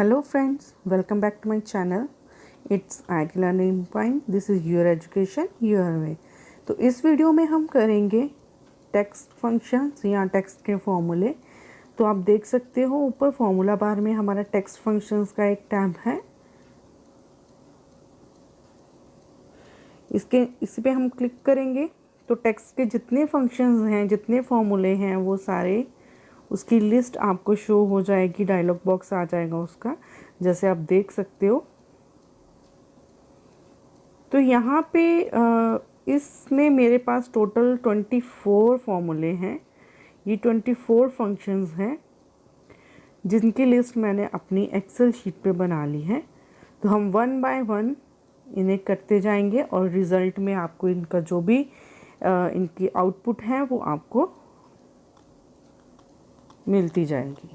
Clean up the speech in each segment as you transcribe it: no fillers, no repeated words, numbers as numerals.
Hello friends, welcome back to my channel. It's IT Learning Point. This is your education your way. तो इस video में हम करेंगे text functions या text के फॉर्मूले। तो आप देख सकते हो ऊपर फॉर्मूला बार में हमारा टेक्स्ट फंक्शंस का एक टैब है। इसी पे हम क्लिक करेंगे तो टेक्स्ट के जितने फंक्शंस हैं, जितने फॉर्मूले हैं, वो सारे उसकी लिस्ट आपको शो हो जाएगी। डायलॉग बॉक्स आ जाएगा उसका, जैसे आप देख सकते हो। तो यहाँ पे इसमें मेरे पास टोटल 24 फॉर्मूले हैं। ये 24 फंक्शंस हैं जिनकी लिस्ट मैंने अपनी एक्सेल शीट पे बना ली है। तो हम वन बाय वन इन्हें करते जाएंगे और रिज़ल्ट में आपको इनका जो भी इनकी आउटपुट है वो आपको मिलती जाएगी।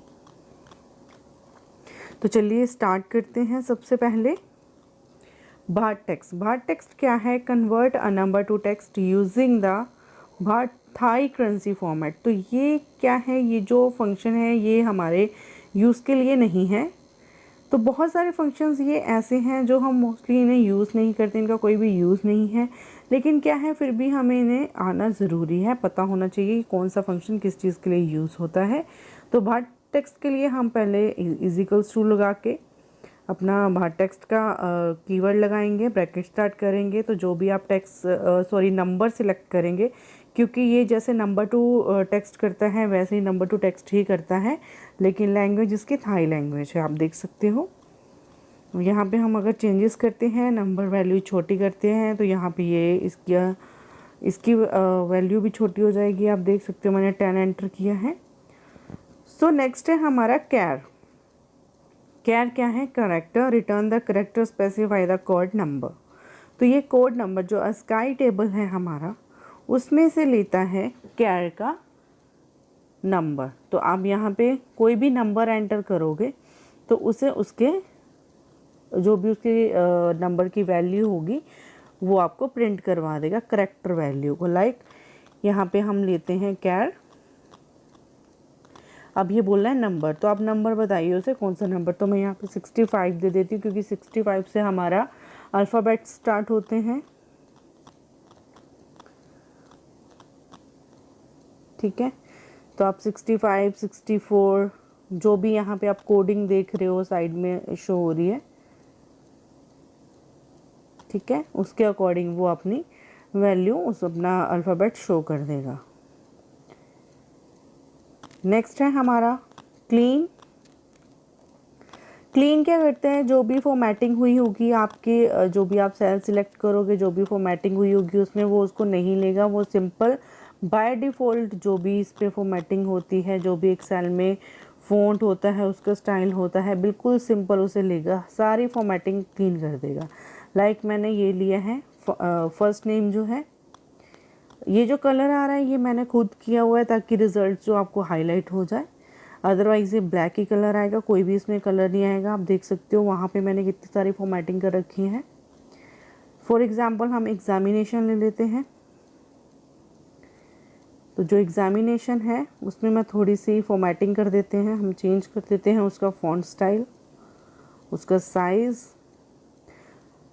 तो चलिए स्टार्ट करते हैं। सबसे पहले भाट टेक्स्ट। भाट टेक्स्ट क्या है? Convert a number to text using the baht Thai currency format. तो ये क्या है? ये जो फंक्शन है ये हमारे यूज़ के लिए नहीं है। तो बहुत सारे फंक्शंस ये ऐसे हैं जो हम मोस्टली इन्हें यूज़ नहीं करते, इनका कोई भी यूज़ नहीं है, लेकिन क्या है फिर भी हमें इन्हें आना ज़रूरी है, पता होना चाहिए कि कौन सा फंक्शन किस चीज़ के लिए यूज़ होता है। तो भाट टेक्स्ट के लिए हम पहले इजिकल्स टू लगा के अपना भाट टेक्स्ट का कीवर्ड लगाएंगे, ब्रैकेट स्टार्ट करेंगे। तो जो भी आप नंबर सिलेक्ट करेंगे, क्योंकि ये जैसे नंबर टू टेक्स्ट करता है वैसे ही नंबर टू टेक्स्ट ही करता है, लेकिन लैंग्वेज इसकी थाई लैंग्वेज है, आप देख सकते हो। यहाँ पे हम अगर चेंजेस करते हैं, नंबर वैल्यू छोटी करते हैं, तो यहाँ पे ये इसकी वैल्यू भी छोटी हो जाएगी। आप देख सकते हो मैंने 10 एंटर किया है। सो नेक्स्ट है हमारा कैर। कैर क्या है? Character. Return the character, specify the code number. तो ये कोड नंबर जो अस्काई टेबल है हमारा, उसमें से लेता है कैर का नंबर। तो आप यहाँ पे कोई भी नंबर एंटर करोगे तो उसे उसके जो भी उसके नंबर की वैल्यू होगी वो आपको प्रिंट करवा देगा, करेक्टर वैल्यू को। लाइक यहाँ पे हम लेते हैं कैर। अब ये बोल रहा है नंबर, तो आप नंबर बताइए उसे कौन सा नंबर। तो मैं यहाँ पे 65 दे देती हूँ, क्योंकि 65 से हमारा अल्फ़ाबेट स्टार्ट होते हैं। ठीक है, तो आप 65, 64 जो भी यहाँ पे आप कोडिंग देख रहे हो साइड में शो हो रही है, ठीक है, उसके अकॉर्डिंग वो अपनी वैल्यू उस अपना अल्फ़ाबेट शो कर देगा। नेक्स्ट है हमारा क्लीन। क्लीन क्या करते हैं? जो भी फॉर्मेटिंग हुई होगी आपके, जो भी आप सेल सिलेक्ट करोगे, जो भी फॉर्मेटिंग हुई होगी उसमें वो उसको नहीं लेगा। वो सिंपल बाय डिफ़ॉल्ट जो भी इस पर फॉर्मेटिंग होती है, जो भी एक सेल में फ़ॉन्ट होता है, उसका स्टाइल होता है, बिल्कुल सिंपल उसे लेगा, सारी फॉर्मेटिंग क्लीन कर देगा। लाइक मैंने ये लिया है फर्स्ट नेम जो है, ये जो कलर आ रहा है ये मैंने खुद किया हुआ है ताकि रिज़ल्ट जो आपको हाईलाइट हो जाए। अदरवाइज़ ये ब्लैक ही कलर आएगा, कोई भी इसमें कलर नहीं आएगा। आप देख सकते हो वहाँ पे मैंने कितनी सारी फॉर्मेटिंग कर रखी है। फॉर एग्ज़ाम्पल हम एग्ज़ामिनेशन ले लेते हैं। तो जो एग्ज़ामिनेशन है उसमें मैं थोड़ी सी फॉर्मेटिंग कर देते हैं, हम चेंज कर देते हैं उसका फ़ॉन्ट स्टाइल, उसका साइज़,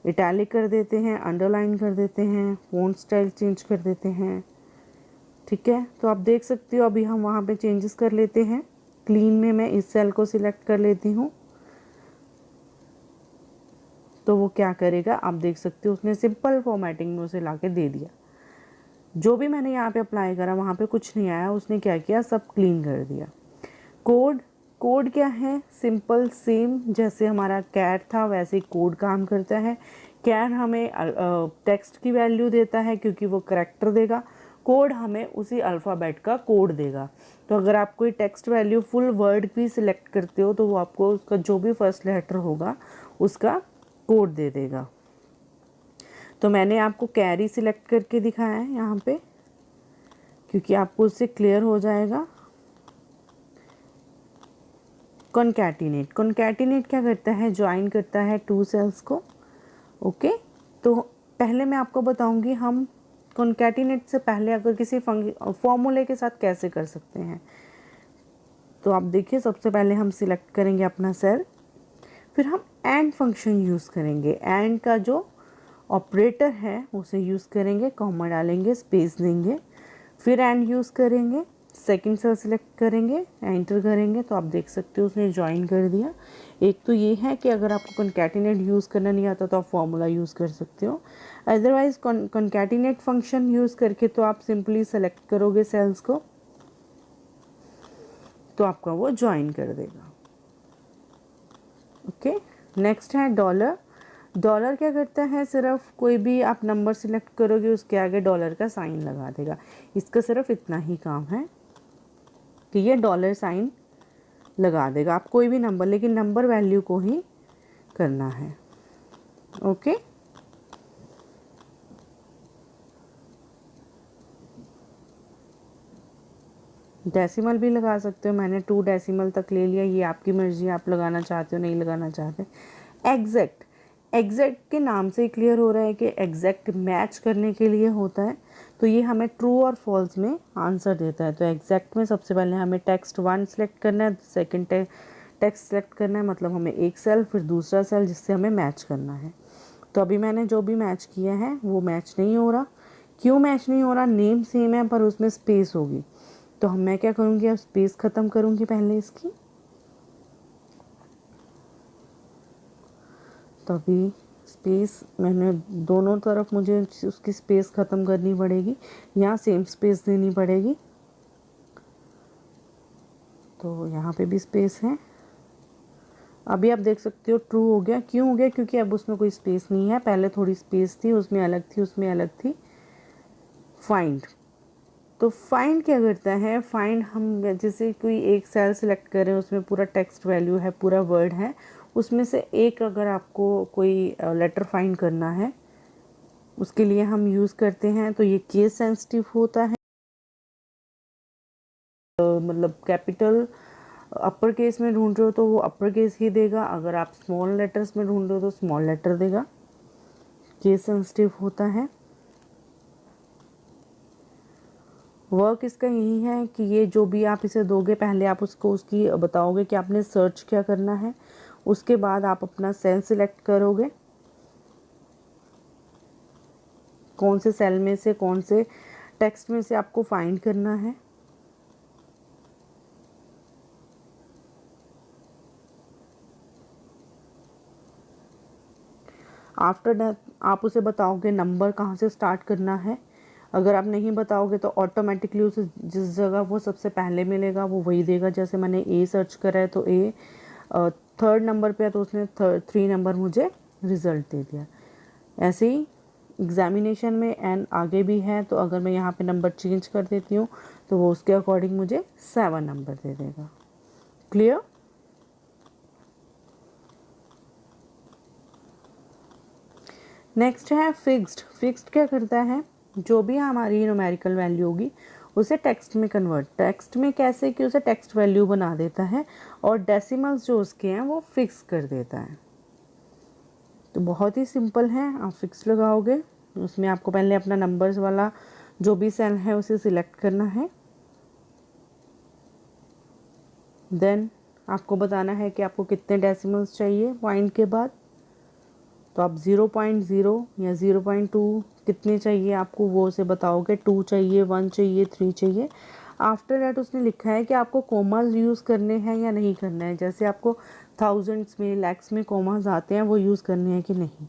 इटैलिक कर देते हैं, अंडरलाइन कर देते हैं, फ़ॉन्ट स्टाइल चेंज कर देते हैं। ठीक है, तो आप देख सकते हो अभी हम वहाँ पे चेंजेस कर लेते हैं। क्लीन में मैं इस सेल को सिलेक्ट कर लेती हूँ, तो वो क्या करेगा आप देख सकते हो, उसने सिंपल फॉर्मेटिंग में उसे ला के दे दिया। जो भी मैंने यहाँ पे अप्लाई करा वहाँ पे कुछ नहीं आया, उसने क्या किया, सब क्लीन कर दिया। कोड क्या है? सिंपल सेम जैसे हमारा कैर था वैसे ही कोड काम करता है। कैर हमें टेक्स्ट की वैल्यू देता है क्योंकि वो करेक्टर देगा, कोड हमें उसी अल्फ़ाबेट का कोड देगा। तो अगर आप कोई टेक्स्ट वैल्यू फुल वर्ड भी सिलेक्ट करते हो तो वो आपको उसका जो भी फर्स्ट लेटर होगा उसका कोड दे देगा। तो मैंने आपको कैरी सिलेक्ट करके दिखाया है यहाँ पे, क्योंकि आपको उससे क्लियर हो जाएगा। कॉन्कैटिनेट। कॉन्कैटिनेट क्या करता है? ज्वाइन करता है टू सेल्स को। ओके, तो पहले मैं आपको बताऊंगी हम कॉन्कैटिनेट से पहले अगर किसी फॉर्मूले के साथ कैसे कर सकते हैं। तो आप देखिए सबसे पहले हम सिलेक्ट करेंगे अपना सेल, फिर हम एंड फंक्शन यूज़ करेंगे, एंड का जो ऑपरेटर है उसे यूज़ करेंगे, कॉमा डालेंगे, स्पेस देंगे, फिर एंड यूज़ करेंगे, सेकंड सेल सेलेक्ट करेंगे, एंटर करेंगे, तो आप देख सकते हो उसने ज्वाइन कर दिया। एक तो ये है कि अगर आपको कॉन्कैटिनेट यूज़ करना नहीं आता तो आप फॉर्मूला यूज़ कर सकते हो, अदरवाइज कॉन्कैटिनेट फंक्शन यूज़ करके तो आप सिंपली सेलेक्ट करोगे सेल्स को तो आपका वो ज्वाइन कर देगा। ओके, नेक्स्ट है डॉलर। डॉलर क्या करता है, सिर्फ कोई भी आप नंबर सिलेक्ट करोगे उसके आगे डॉलर का साइन लगा देगा। इसका सिर्फ इतना ही काम है कि ये डॉलर साइन लगा देगा, आप कोई भी नंबर, लेकिन नंबर वैल्यू को ही करना है। ओके, डेसिमल भी लगा सकते हो, मैंने 2 डेसिमल तक ले लिया, ये आपकी मर्जी, आप लगाना चाहते हो नहीं लगाना चाहते। एग्जैक्ट, एग्जैक्ट के नाम से ही क्लियर हो रहा है कि एग्जैक्ट मैच करने के लिए होता है, तो ये हमें ट्रू और फॉल्स में आंसर देता है। तो एग्जैक्ट में सबसे पहले हमें टेक्स्ट 1 सेलेक्ट करना है, सेकंड टेक्स्ट सेलेक्ट करना है, मतलब हमें एक सेल फिर दूसरा सेल जिससे हमें मैच करना है। तो अभी मैंने जो भी मैच किया है वो मैच नहीं हो रहा। क्यों मैच नहीं हो रहा, नेम सेम है पर उसमें स्पेस होगी, तो मैं क्या करूँगी, अब स्पेस ख़त्म करूँगी पहले इसकी, तो अभी स्पेस मैंने दोनों तरफ मुझे उसकी स्पेस ख़त्म करनी पड़ेगी, यहाँ सेम स्पेस देनी पड़ेगी, तो यहाँ पे भी स्पेस है। अभी आप देख सकते हो ट्रू हो गया। क्यों हो गया, क्योंकि अब उसमें कोई स्पेस नहीं है, पहले थोड़ी स्पेस थी, उसमें अलग थी, उसमें अलग थी। फाइंड, तो फाइंड क्या करता है, फाइंड हम जैसे कोई एक सेल सेलेक्ट करें, उसमें पूरा टेक्स्ट वैल्यू है, पूरा वर्ड है, उसमें से एक अगर आपको कोई लेटर फाइंड करना है उसके लिए हम यूज़ करते हैं, तो ये केस सेंसिटिव होता है, मतलब कैपिटल अपर केस में ढूंढ रहे हो तो वो अपर केस ही देगा, अगर आप स्मॉल लेटर्स में ढूंढ रहे हो तो स्मॉल लेटर देगा, केस सेंसिटिव होता है। वर्क इसका यही है कि ये जो भी आप इसे दोगे पहले आप उसको उसकी बताओगे कि आपने सर्च क्या करना है, उसके बाद आप अपना सेल सिलेक्ट करोगे, कौन से सेल में से कौन से टेक्स्ट में से आपको फाइंड करना है। आफ्टर दैट आप उसे बताओगे नंबर कहाँ से स्टार्ट करना है, अगर आप नहीं बताओगे तो ऑटोमेटिकली उसे जिस जगह वो सबसे पहले मिलेगा वो वही देगा। जैसे मैंने ए सर्च करा है तो ए थर्ड नंबर पे है तो उसने 3 नंबर मुझे रिज़ल्ट दे दिया। ऐसे ही एग्ज़ामिनेशन में एन आगे भी है, तो अगर मैं यहाँ पे नंबर चेंज कर देती हूँ तो वो उसके अकॉर्डिंग मुझे 7 नंबर दे देगा। क्लियर। नेक्स्ट है फिक्स्ड। फिक्स्ड क्या करता है, जो भी हमारी न्यूमेरिकल वैल्यू होगी उसे टेक्स्ट में कन्वर्ट, टेक्स्ट में कैसे कि उसे टेक्स्ट वैल्यू बना देता है और डेसिमल्स जो उसके हैं वो फिक्स कर देता है। तो बहुत ही सिंपल है, आप फिक्स लगाओगे, उसमें आपको पहले अपना नंबर्स वाला जो भी सेल है उसे सिलेक्ट करना है, देन आपको बताना है कि आपको कितने डेसिमल्स चाहिए पॉइंट के बाद, तो आप 0.0 या 0.2 कितने चाहिए आपको वो उसे बताओगे, 2 चाहिए, 1 चाहिए, 3 चाहिए। आफ्टर दैट उसने लिखा है कि आपको कोमास यूज़ करने हैं या नहीं करना है, जैसे आपको थाउजेंड्स में लैक्स में कोमास आते हैं वो यूज़ करने हैं कि नहीं।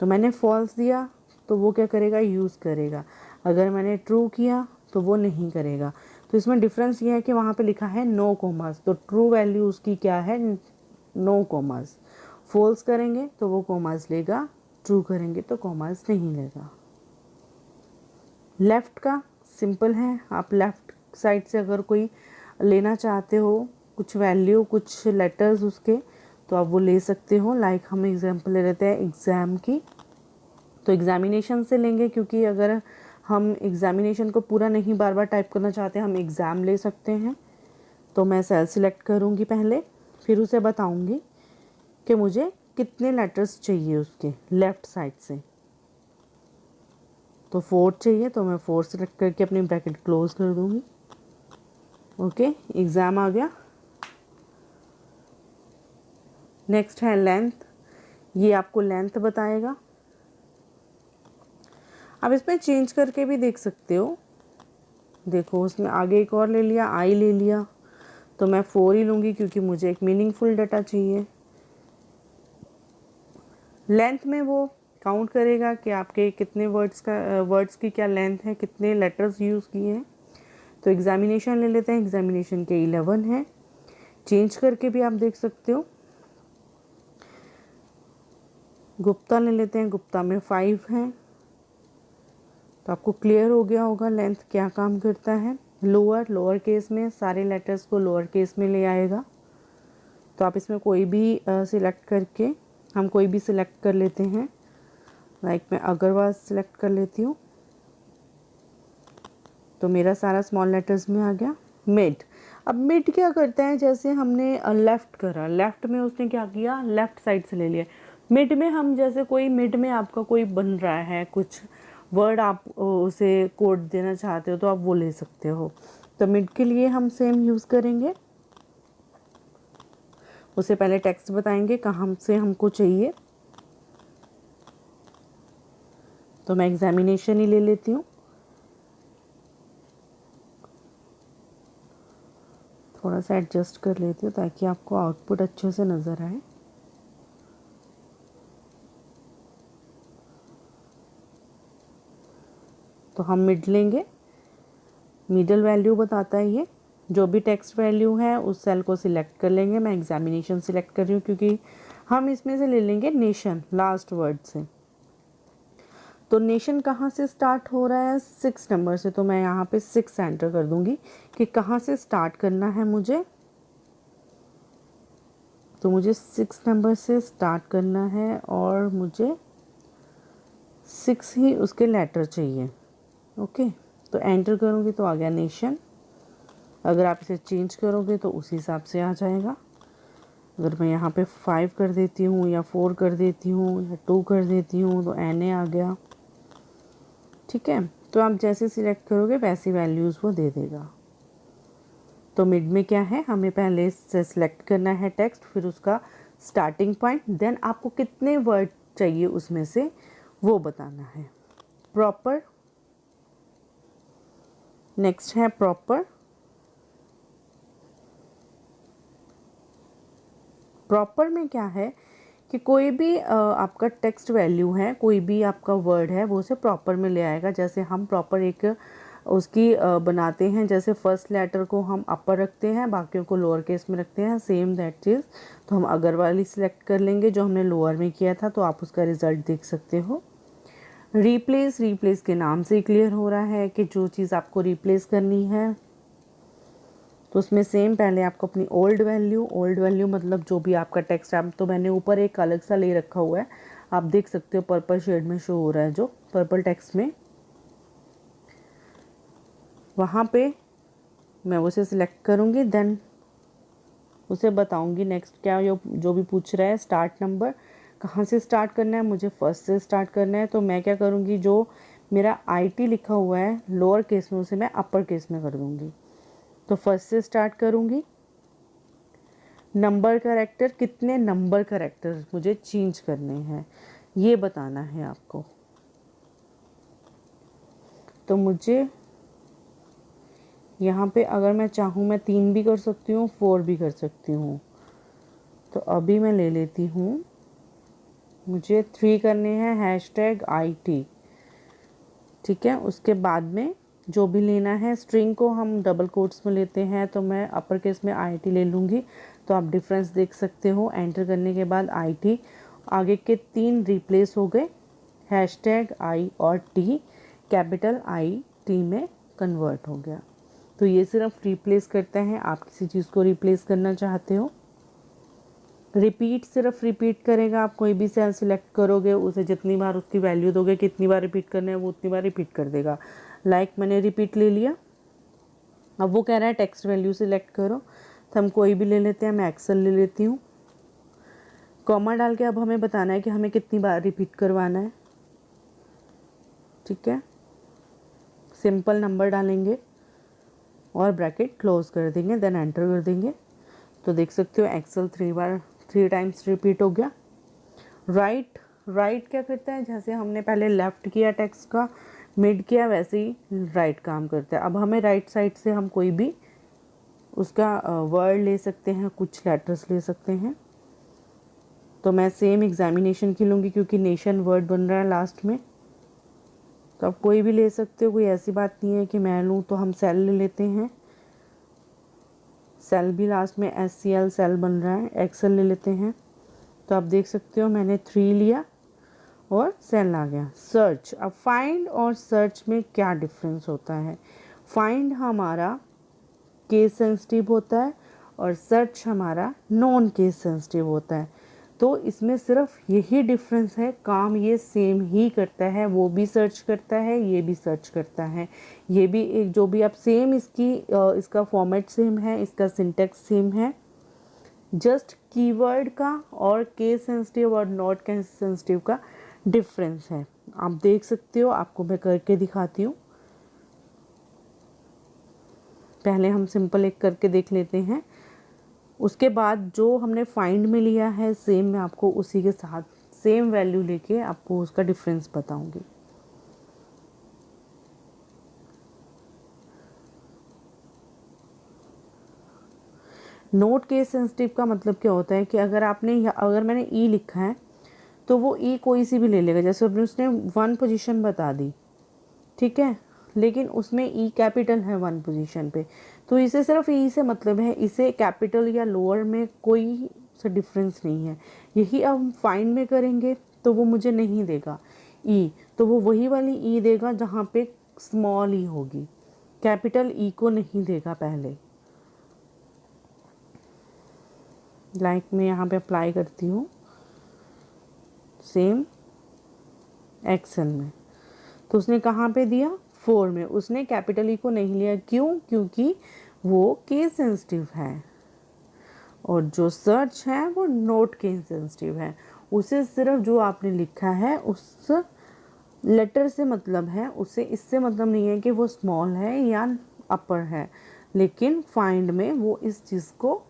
तो मैंने फॉल्स दिया तो वो क्या करेगा, यूज़ करेगा, अगर मैंने ट्रू किया तो वो नहीं करेगा। तो इसमें डिफरेंस ये है कि वहाँ पे लिखा है नो कोमास, तो ट्रू वैल्यू उसकी क्या है, नो कोमास। फॉल्स करेंगे तो वो कोमास लेगा, ट्रू करेंगे तो कोमास नहीं लेगा। लेफ़्ट का सिंपल है, आप लेफ़्ट साइड से अगर कोई लेना चाहते हो कुछ वैल्यू कुछ लेटर्स उसके, तो आप वो ले सकते हो। लाइक हम एग्जांपल ले लेते हैं एग्ज़ाम की, तो एग्ज़ामिनेशन से लेंगे, क्योंकि अगर हम एग्ज़ामिनेशन को पूरा नहीं बार बार टाइप करना चाहते हम एग्ज़ाम ले सकते हैं। तो मैं सेल सिलेक्ट करूँगी पहले, फिर उसे बताऊँगी कि मुझे कितने लेटर्स चाहिए उसके लेफ़्ट साइड से, तो 4 चाहिए, तो मैं 4 सेलेक्ट करके अपनी ब्रैकेट क्लोज कर दूँगी। ओके, एग्ज़ाम आ गया। नेक्स्ट है लेंथ, ये आपको लेंथ बताएगा। आप इसमें चेंज करके भी देख सकते हो। देखो उसमें आगे एक और ले लिया, आई ले लिया, तो मैं 4 ही लूँगी क्योंकि मुझे एक मीनिंगफुल डाटा चाहिए। लेंथ में वो काउंट करेगा कि आपके कितने वर्ड्स की क्या लेंथ है, कितने लेटर्स यूज़ किए हैं। तो एग्जामिनेशन ले लेते हैं, एग्जामिनेशन के 11 है। चेंज करके भी आप देख सकते हो। गुप्ता ले लेते हैं, गुप्ता में 5 है। तो आपको क्लियर हो गया होगा लेंथ क्या काम करता है। लोअर केस में सारे लेटर्स को लोअर केस में ले आएगा। तो आप इसमें कोई भी सिलेक्ट करके, हम कोई भी सिलेक्ट कर लेते हैं। लाइक मैं अग्रवाल सिलेक्ट कर लेती हूँ, तो मेरा सारा स्मॉल लेटर्स में आ गया। मिड, अब मिड क्या करता है, जैसे हमने लेफ़्ट करा, लेफ़्ट में उसने क्या किया, लेफ़्ट साइड से ले लिया। मिड में हम जैसे कोई मिड में आपका कोई बन रहा है कुछ वर्ड, आप उसे कोड देना चाहते हो तो आप वो ले सकते हो। तो मिड के लिए हम सेम यूज़ करेंगे। उसे पहले टेक्स्ट बताएंगे कहाँ से हमको चाहिए। तो मैं एग्जामिनेशन ही ले लेती हूँ। थोड़ा सा एडजस्ट कर लेती हूँ ताकि आपको आउटपुट अच्छे से नज़र आए। तो हम मिड लेंगे, मिडल वैल्यू बताता है ये। जो भी टेक्स्ट वैल्यू है उस सेल को सिलेक्ट कर लेंगे। मैं एग्जामिनेशन सिलेक्ट कर रही हूँ क्योंकि हम इसमें से ले लेंगे नेशन लास्ट वर्ड से। तो नेशन कहाँ से स्टार्ट हो रहा है, 6 नंबर से। तो मैं यहाँ पे 6 एंटर कर दूँगी कि कहाँ से स्टार्ट करना है मुझे। तो मुझे 6 नंबर से स्टार्ट करना है और मुझे 6 ही उसके लेटर चाहिए। ओके, तो एंटर करूँगी तो आ गया नेशन। अगर आप इसे चेंज करोगे तो उसी हिसाब से आ जाएगा। अगर मैं यहाँ पे 5 कर देती हूँ या 4 कर देती हूँ या 2 कर देती हूँ तो NA आ गया। ठीक है, तो आप जैसे सिलेक्ट करोगे वैसी वैल्यूज़ वो दे देगा। तो मिड में क्या है, हमें पहले से सिलेक्ट करना है टेक्स्ट, फिर उसका स्टार्टिंग पॉइंट, देन आपको कितने वर्ड चाहिए उसमें से वो बताना है। प्रॉपर, नेक्स्ट है प्रॉपर। प्रॉपर में क्या है कि कोई भी आपका टेक्स्ट वैल्यू है, कोई भी आपका वर्ड है, वो उसे प्रॉपर में ले आएगा। जैसे हम प्रॉपर एक उसकी बनाते हैं, जैसे फर्स्ट लेटर को हम अपर रखते हैं, बाकियों को लोअर केस में रखते हैं, सेम दैट चीज़। तो हम अग्रवाली सिलेक्ट कर लेंगे जो हमने लोअर में किया था, तो आप उसका रिज़ल्ट देख सकते हो। रिप्लेस के नाम से क्लियर हो रहा है कि जो चीज़ आपको रिप्लेस करनी है, तो उसमें सेम पहले आपको अपनी ओल्ड वैल्यू मतलब जो भी आपका टेक्स्ट है। तो मैंने ऊपर एक अलग सा ले रखा हुआ है, आप देख सकते हो पर्पल शेड में शो हो रहा है जो पर्पल टेक्स्ट में, वहाँ पे मैं उसे सिलेक्ट करूँगी। देन उसे बताऊँगी नेक्स्ट क्या जो भी पूछ रहा है। स्टार्ट नंबर कहाँ से स्टार्ट करना है, मुझे फर्स्ट से स्टार्ट करना है। तो मैं क्या करूँगी, जो मेरा IT लिखा हुआ है लोअर केस में उसे मैं अपर केस में कर दूँगी। तो फर्स्ट से स्टार्ट करूँगी। नंबर करेक्टर, कितने नंबर करेक्टर मुझे चेंज करने हैं ये बताना है आपको। तो मुझे यहाँ पे अगर मैं चाहूँ मैं 3 भी कर सकती हूँ, 4 भी कर सकती हूँ। तो अभी मैं ले लेती हूँ, मुझे 3 करने हैं #IT। ठीक है, उसके बाद में जो भी लेना है, स्ट्रिंग को हम डबल कोट्स में लेते हैं, तो मैं अपर केस में IT ले लूँगी। तो आप डिफरेंस देख सकते हो, एंटर करने के बाद IT आगे के 3 रिप्लेस हो गए, #I और T कैपिटल IT में कन्वर्ट हो गया। तो ये सिर्फ रिप्लेस करता है, आप किसी चीज़ को रिप्लेस करना चाहते हो। रिपीट सिर्फ रिपीट करेगा, आप कोई भी सेल सिलेक्ट करोगे उसे जितनी बार उसकी वैल्यू दोगे, कितनी बार रिपीट करना है वो उतनी बार रिपीट कर देगा। लाइक मैंने रिपीट ले लिया, अब वो कह रहा है टेक्स्ट वैल्यू सिलेक्ट करो, तो हम कोई भी ले लेते हैं। मैं एक्सेल ले लेती हूँ। कॉमा डाल के अब हमें बताना है कि हमें कितनी बार रिपीट करवाना है। ठीक है, सिंपल नंबर डालेंगे और ब्रैकेट क्लोज कर देंगे, देन एंटर कर देंगे। तो देख सकते हो एक्सेल 3 3 टाइम्स रिपीट हो गया। राइट, राइट क्या करता है, जैसे हमने पहले लेफ़्ट किया टेक्स्ट का, मिड किया, वैसे ही राइट काम करता है। अब हमें राइट साइड से हम कोई भी उसका वर्ड ले सकते हैं, कुछ लेटर्स ले सकते हैं। तो मैं सेम एग्जामिनेशन की लूँगी क्योंकि नेशन वर्ड बन रहा है लास्ट में। तो आप कोई भी ले सकते हो, कोई ऐसी बात नहीं है कि मैं लूँ। तो हम सेल ले लेते हैं, सेल भी लास्ट में SCL सेल बन रहा है। एक्सेल ले लेते हैं, तो आप देख सकते हो मैंने 3 लिया और सेल आ गया। सर्च, अब फाइंड और सर्च में क्या डिफरेंस होता है। फाइंड हमारा केस सेंसिटिव होता है और सर्च हमारा नॉन केस सेंसिटिव होता है। तो इसमें सिर्फ यही डिफरेंस है, काम ये सेम ही करता है। वो भी सर्च करता है, ये भी सर्च करता है। ये भी एक जो भी आप सेम इसका फॉर्मेट सेम है, इसका सिंटेक्स सेम है। जस्ट कीवर्ड का और केस सेंसिटिव और नॉट केस सेंसिटिव का डिफरेंस है। आप देख सकते हो, आपको मैं करके दिखाती हूँ। पहले हम सिंपल एक करके देख लेते हैं, उसके बाद जो हमने फाइंड में लिया है सेम मैं आपको उसी के साथ सेम वैल्यू लेके आपको उसका डिफरेंस बताऊंगी। नोट केस सेंसिटिव का मतलब क्या होता है कि अगर मैंने ई लिखा है तो वो ई कोई सी भी ले लेगा। जैसे उसने 1 पोजीशन बता दी, ठीक है, लेकिन उसमें ई कैपिटल है 1 पोजीशन पे, तो इसे सिर्फ ई से मतलब है, इसे कैपिटल या लोअर में कोई सा डिफरेंस नहीं है। यही अब हम फाइंड में करेंगे तो वो मुझे नहीं देगा ई, तो वो वही वाली ई देगा जहाँ पे स्मॉल ई होगी, कैपिटल ई को नहीं देगा पहले। लाइक मैं यहाँ पे अप्लाई करती हूँ सेम एक्सेल में, तो उसने कहाँ पे दिया 4 में, उसने कैपिटल ई को नहीं लिया। क्यों? क्योंकि वो केस सेंसिटिव है और जो सर्च है वो नोट केस सेंसिटिव है। उसे सिर्फ जो आपने लिखा है उस लेटर से मतलब है, उसे इससे मतलब नहीं है कि वो स्मॉल है या अपर है। लेकिन फाइंड में वो इस चीज़ को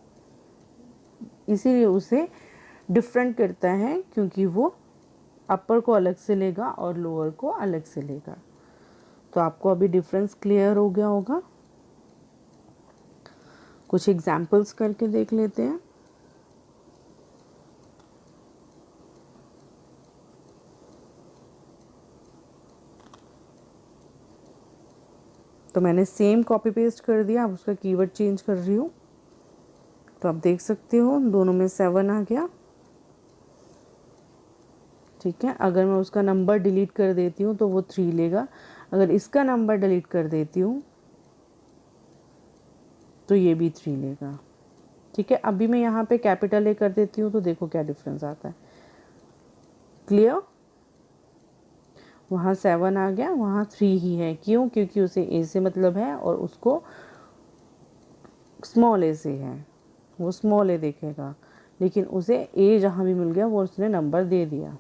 इसीलिए उसे डिफरेंट करता है क्योंकि वो अपर को अलग से लेगा और लोअर को अलग से लेगा। तो आपको अभी डिफरेंस क्लियर हो गया होगा। कुछ एग्जाम्पल्स करके देख लेते हैं। तो मैंने सेम कॉपी पेस्ट कर दिया, अब उसका कीवर्ड चेंज कर रही हूँ। तो आप देख सकते हो दोनों में 7 आ गया, ठीक है। अगर मैं उसका नंबर डिलीट कर देती हूँ तो वो 3 लेगा। अगर इसका नंबर डिलीट कर देती हूँ तो ये भी 3 लेगा, ठीक है। अभी मैं यहाँ पे कैपिटल ए कर देती हूँ तो देखो क्या डिफरेंस आता है। क्लियर? वहाँ 7 आ गया, वहाँ 3 ही है। क्यों? क्योंकि उसे ए से मतलब है और उसको स्मॉल ए से है, वो स्मॉल ए देखेगा। लेकिन उसे ए जहाँ भी मिल गया वो उसने नंबर दे दिया।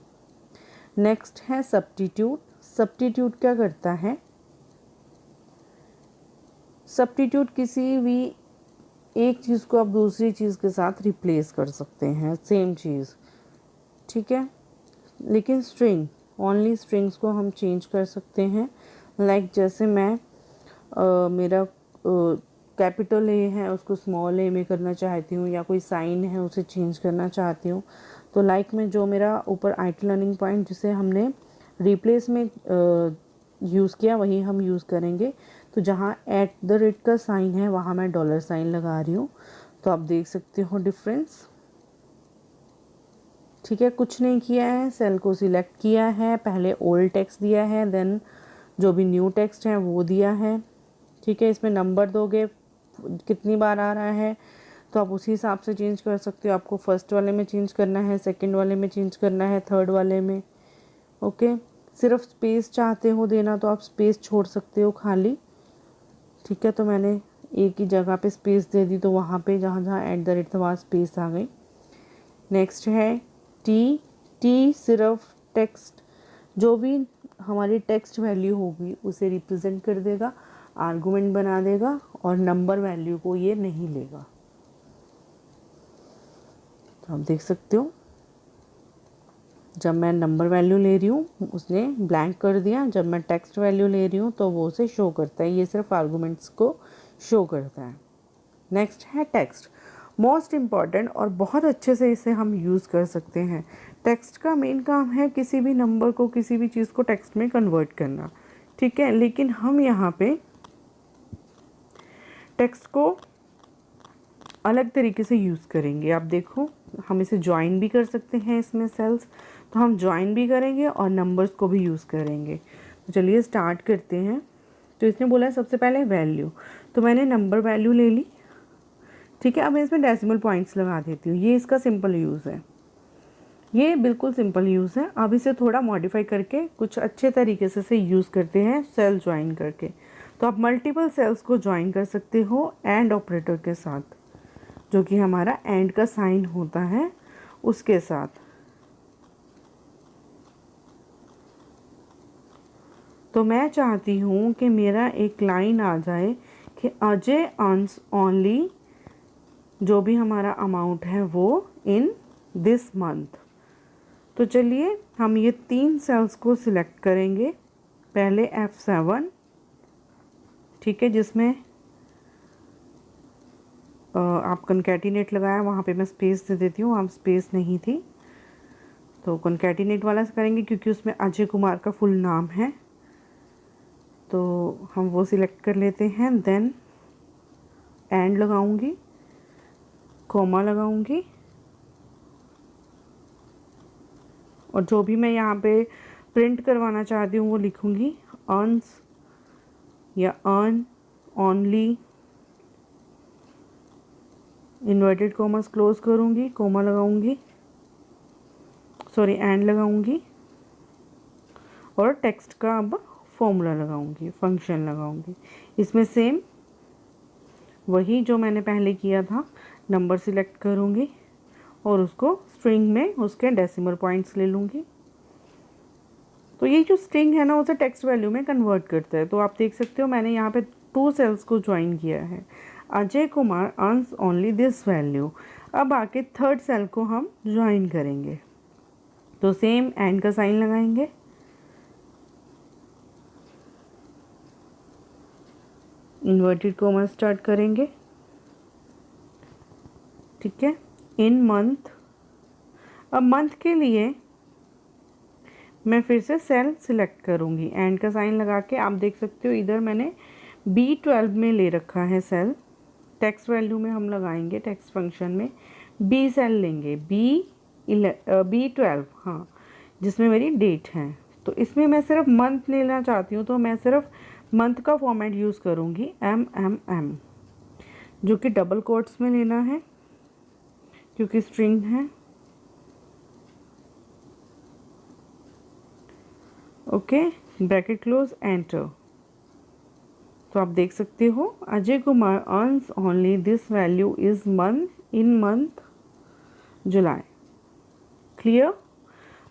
नेक्स्ट है सब्स्टिट्यूट। सब्स्टिट्यूट क्या करता है? सब्स्टिट्यूट किसी भी एक चीज़ को आप दूसरी चीज़ के साथ रिप्लेस कर सकते हैं, सेम चीज़, ठीक है। लेकिन स्ट्रिंग, ओनली स्ट्रिंग्स को हम चेंज कर सकते हैं। लाइक जैसे मैं मेरा कैपिटल ए है उसको स्मॉल ए में करना चाहती हूँ, या कोई साइन है उसे चेंज करना चाहती हूँ। तो लाइक में जो मेरा ऊपर IT लर्निंग पॉइंट जिसे हमने रिप्लेस में यूज़ किया वही हम यूज़ करेंगे। तो जहाँ @ का साइन है वहाँ मैं डॉलर साइन लगा रही हूँ। तो आप देख सकते हो डिफरेंस, ठीक है। कुछ नहीं किया है, सेल को सिलेक्ट किया है, पहले ओल्ड टेक्स्ट दिया है, देन जो भी न्यू टेक्स्ट है वो दिया है, ठीक है। इसमें नंबर दोगे कितनी बार आ रहा है तो आप उसी हिसाब से चेंज कर सकते हो। आपको फर्स्ट वाले में चेंज करना है, सेकंड वाले में चेंज करना है, थर्ड वाले में, ओके। सिर्फ स्पेस चाहते हो देना तो आप स्पेस छोड़ सकते हो खाली, ठीक है। तो मैंने एक ही जगह पे स्पेस दे दी तो वहाँ पे जहाँ जहाँ @ था वहाँ स्पेस आ गई। नेक्स्ट है टी। टी सिर्फ टेक्स्ट, जो भी हमारी टेक्स्ट वैल्यू होगी उसे रिप्रेजेंट कर देगा, आर्गुमेंट बना देगा और नंबर वैल्यू को ये नहीं लेगा। तो आप देख सकते हो जब मैं नंबर वैल्यू ले रही हूँ उसने ब्लैंक कर दिया, जब मैं टेक्स्ट वैल्यू ले रही हूँ तो वो उसे शो करता है। ये सिर्फ आर्गूमेंट्स को शो करता है। नेक्स्ट है टेक्स्ट, मोस्ट इम्पॉर्टेंट और बहुत अच्छे से इसे हम यूज़ कर सकते हैं। टेक्स्ट का मेन काम है किसी भी नंबर को, किसी भी चीज़ को टेक्स्ट में कन्वर्ट करना, ठीक है। लेकिन हम यहाँ पे टेक्स्ट को अलग तरीके से यूज़ करेंगे। आप देखो हम इसे ज्वाइन भी कर सकते हैं इसमें सेल्स, तो हम ज्वाइन भी करेंगे और नंबर्स को भी यूज़ करेंगे। तो चलिए स्टार्ट करते हैं। तो इसने बोला है सबसे पहले वैल्यू, तो मैंने नंबर वैल्यू ले ली, ठीक है। अब मैं इसमें डेसिमल पॉइंट्स लगा देती हूँ। ये इसका सिंपल यूज़ है, ये बिल्कुल सिंपल यूज़ है। अब इसे थोड़ा मॉडिफाई करके कुछ अच्छे तरीके से इसे यूज़ करते हैं सेल ज्वाइन करके। तो आप मल्टीपल सेल्स को ज्वाइन कर सकते हो एंड ऑपरेटर के साथ, जो कि हमारा एंड का साइन होता है उसके साथ। तो मैं चाहती हूँ कि मेरा एक लाइन आ जाए कि अजय अर्न्स ओनली, जो भी हमारा अमाउंट है वो इन दिस मंथ। तो चलिए हम ये 3 सेल्स को सिलेक्ट करेंगे। पहले F7, ठीक है, जिसमें आप कनकैटिनेट लगाया, वहाँ पे मैं स्पेस दे देती हूँ, वहाँ स्पेस नहीं थी तो कनकैटिनेट वाला करेंगे क्योंकि उसमें अजय कुमार का फुल नाम है। तो हम वो सिलेक्ट कर लेते हैं। देन एंड लगाऊंगी, कॉमा लगाऊंगी और जो भी मैं यहाँ पे प्रिंट करवाना चाहती हूँ वो लिखूंगी, अर्न्स या earn only, inverted commas close करूँगी, कॉमा लगाऊंगी, सॉरी एंड लगाऊंगी और टेक्स्ट का अब फॉर्मूला लगाऊंगी, फंक्शन लगाऊंगी। इसमें सेम वही जो मैंने पहले किया था, नंबर सिलेक्ट करूंगी और उसको स्ट्रिंग में उसके डेसिमल पॉइंट्स ले लूँगी। तो ये जो स्ट्रिंग है ना उसे टेक्स्ट वैल्यू में कन्वर्ट करता है। तो आप देख सकते हो मैंने यहाँ पे 2 सेल्स को ज्वाइन किया है, Ajay Kumar earns only this value. अब आके 3rd सेल को हम ज्वाइन करेंगे, तो सेम एंड का साइन लगाएंगे, इन्वर्टेड कॉमा स्टार्ट करेंगे, ठीक है, इन मंथ। अब मंथ के लिए मैं फिर से सेल सिलेक्ट करूँगी, एंड का साइन लगा के। आप देख सकते हो इधर मैंने B12 में ले रखा है सेल, टेक्स्ट वैल्यू में हम लगाएंगे, टेक्स्ट फंक्शन में B सेल लेंगे, B12, हाँ, जिसमें मेरी डेट है। तो इसमें मैं सिर्फ मंथ लेना चाहती हूँ, तो मैं सिर्फ मंथ का फॉर्मेट यूज़ करूँगी, MMM, जो कि डबल कोट्स में लेना है क्योंकि स्ट्रिंग है। Okay, bracket close, enter. तो आप देख सकते हो Ajay Kumar earns only this value is month in month July. Clear.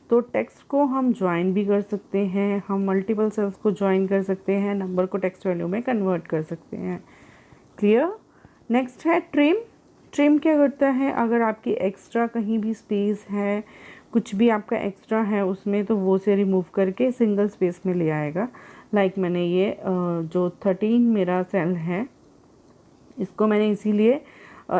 तो टेक्स्ट को हम ज्वाइन भी कर सकते हैं, हम मल्टीपल सेल्स को ज्वाइन कर सकते हैं, नंबर को टेक्स्ट वैल्यू में कन्वर्ट कर सकते हैं। क्लियर। नेक्स्ट है ट्रिम। ट्रिम क्या करता है, अगर आपकी एक्स्ट्रा कहीं भी स्पेस है, कुछ भी आपका एक्स्ट्रा है उसमें, तो वो से रिमूव करके सिंगल स्पेस में ले आएगा। लाइक मैंने ये जो 13 मेरा सेल है इसको मैंने इसीलिए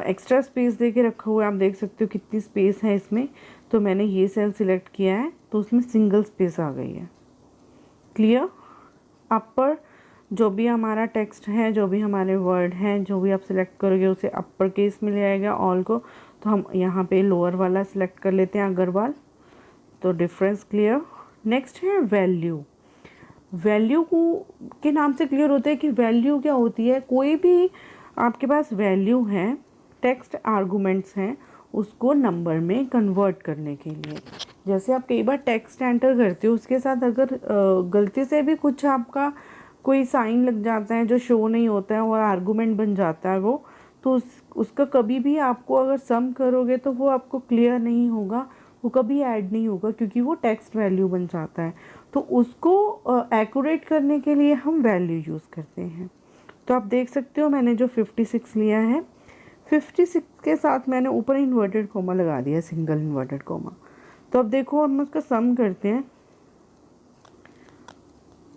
एक्स्ट्रा स्पेस दे के रखा हुआ है। आप देख सकते हो कितनी स्पेस है इसमें, तो मैंने ये सेल सिलेक्ट किया है तो उसमें सिंगल स्पेस आ गई है। क्लियर। अपर जो भी हमारा टेक्स्ट है, जो भी हमारे वर्ड हैं, जो भी आप सिलेक्ट करोगे उसे अपर केस में ले आएगा ऑल को। तो हम यहाँ पे लोअर वाला सिलेक्ट कर लेते हैं अग्रवाल, तो डिफरेंस क्लियर। नेक्स्ट है वैल्यू। वैल्यू को के नाम से क्लियर होता है कि वैल्यू क्या होती है। कोई भी आपके पास वैल्यू है, टेक्स्ट आर्गूमेंट्स हैं, उसको नंबर में कन्वर्ट करने के लिए। जैसे आप कई बार टेक्स्ट एंटर करते हो, उसके साथ अगर गलती से भी कुछ आपका कोई साइन लग जाता है जो शो नहीं होता है और आर्गूमेंट बन जाता है वो, तो उसका कभी भी आपको अगर सम करोगे तो वो आपको क्लियर नहीं होगा, वो कभी ऐड नहीं होगा क्योंकि वो टेक्स्ट वैल्यू बन जाता है। तो उसको एक्यूरेट करने के लिए हम वैल्यू यूज़ करते हैं। तो आप देख सकते हो मैंने जो 56 लिया है, 56 के साथ मैंने ऊपर इन्वर्टेड कोमा लगा दिया, सिंगल इन्वर्टेड कोमा। तो अब देखो हम उसका सम करते हैं।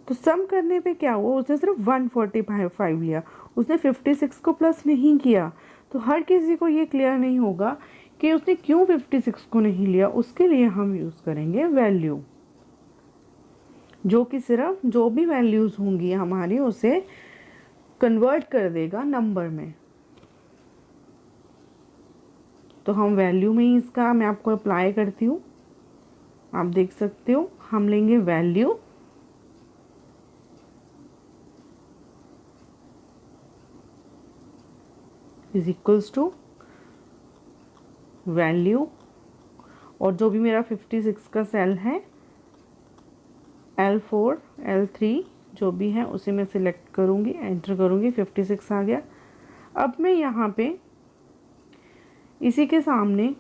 तो सम करने पे क्या हुआ, उसने सिर्फ 145 लिया, उसने 56 को प्लस नहीं किया। तो हर किसी को ये क्लियर नहीं होगा कि उसने क्यों 56 को नहीं लिया। उसके लिए हम यूज़ करेंगे वैल्यू, जो कि सिर्फ जो भी वैल्यूज़ होंगी हमारी उसे कन्वर्ट कर देगा नंबर में। तो हम वैल्यू में ही इसका मैं आपको अप्लाई करती हूँ, आप देख सकते हो। हम लेंगे value is equals to value, और जो भी मेरा 56 का सेल है L4 L3 जो भी है उसे मैं सिलेक्ट करूँगी, एंटर करूँगी, 56 आ गया। अब मैं यहाँ पे इसी के सामने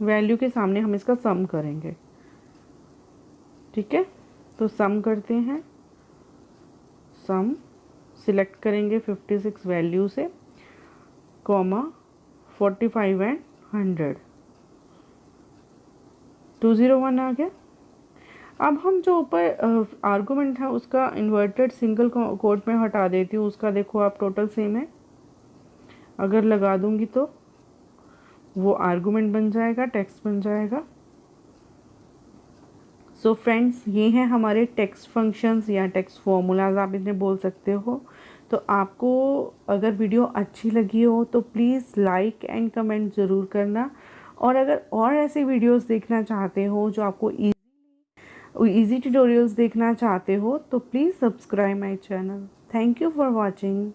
वैल्यू के सामने हम इसका सम करेंगे, ठीक है। तो सम करते हैं, सम सिलेक्ट करेंगे 56 वैल्यू से, कॉमा 45 एंड 100, 201 आ गया। अब हम जो ऊपर आर्गुमेंट है उसका इन्वर्टेड सिंगल कोट में हटा देती हूँ, उसका देखो आप टोटल सेम है। अगर लगा दूंगी तो वो आर्गुमेंट बन जाएगा, टेक्स्ट बन जाएगा। सो फ्रेंड्स, ये हैं हमारे टेक्स्ट फंक्शंस या टेक्स्ट फॉर्मूलाज आप इन्हें बोल सकते हो। तो आपको अगर वीडियो अच्छी लगी हो तो प्लीज़ लाइक एंड कमेंट ज़रूर करना, और अगर और ऐसे वीडियोस देखना चाहते हो जो आपको इजी ट्यूटोरियल्स देखना चाहते हो तो please subscribe my channel. Thank you for watching.